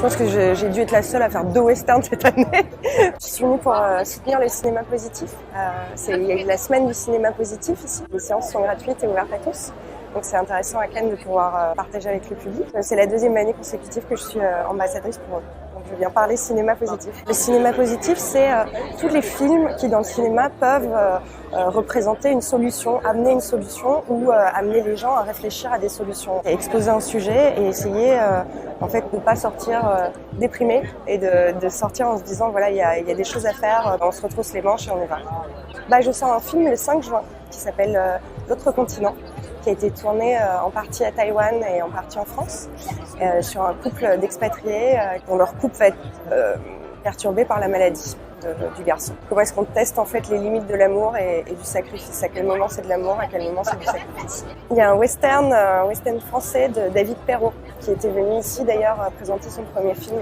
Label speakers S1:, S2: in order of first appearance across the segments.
S1: pense que j'ai dû être la seule à faire 2 westerns cette année. Je suis venue pour soutenir le cinéma positif. Il y a eu la semaine du cinéma positif ici. Les séances sont gratuites et ouvertes à tous. Donc c'est intéressant à Cannes de pouvoir partager avec le public. C'est la 2e année consécutive que je suis ambassadrice pour eux. Donc je viens parler cinéma positif. Le cinéma positif, c'est tous les films qui dans le cinéma peuvent représenter une solution, amener une solution ou amener les gens à réfléchir à des solutions. Et exposer un sujet et essayer en fait de pas sortir déprimé et de sortir en se disant voilà il y a des choses à faire, on se retrousse les manches et on y va. Je sors un film le 5 juin qui s'appelle L'autre continent, qui a été tourné en partie à Taïwan et en partie en France, sur un couple d'expatriés dont leur couple va être perturbé par la maladie du garçon. Comment est-ce qu'on teste en fait les limites de l'amour et du sacrifice? À quel moment c'est de l'amour, à quel moment c'est du sacrifice? Il y a un western français de David Perrault qui était venu ici d'ailleurs présenter son premier film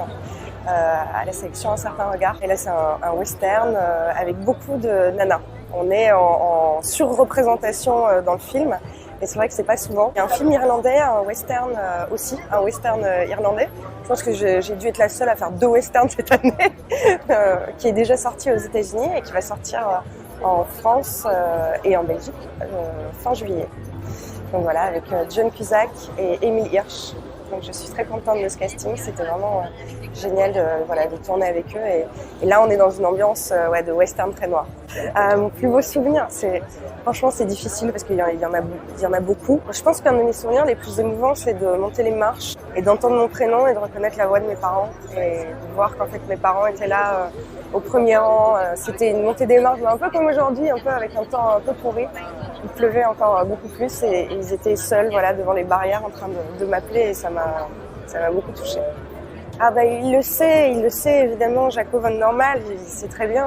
S1: à la sélection Un certain regard. Et là c'est un western avec beaucoup de nanas. On est en surreprésentation dans le film. Et c'est vrai que c'est pas souvent. Il y a un film irlandais, un western aussi, un western irlandais. Je pense que j'ai dû être la seule à faire 2 westerns cette année, qui est déjà sorti aux États-Unis et qui va sortir en France et en Belgique fin juillet. Donc voilà, avec John Cusack et Emile Hirsch. Donc je suis très contente de ce casting, c'était vraiment génial de tourner avec eux. Et là on est dans une ambiance de western très noir. Mon plus beau souvenir, franchement c'est difficile parce qu'il y en a beaucoup. Je pense qu'un de mes souvenirs les plus émouvants, c'est de monter les marches et d'entendre mon prénom et de reconnaître la voix de mes parents et de voir qu'en fait mes parents étaient là au premier rang. C'était une montée des marches, un peu comme aujourd'hui, un peu avec un temps un peu pourri. Il pleuvait encore beaucoup plus et ils étaient seuls devant les barrières en train de m'appeler et ça m'a beaucoup touchée. Il le sait évidemment, Jaco Van Normal, il sait très bien.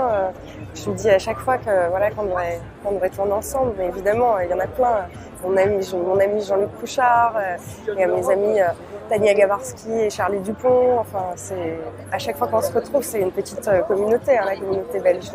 S1: Je me dis à chaque fois qu'on devrait tourner ensemble, mais évidemment il y en a plein. Mon ami Jean-Luc Couchard, et mes amis Tania Gavarski et Charlie Dupont. Enfin, à chaque fois qu'on se retrouve, c'est une petite communauté, la communauté belge.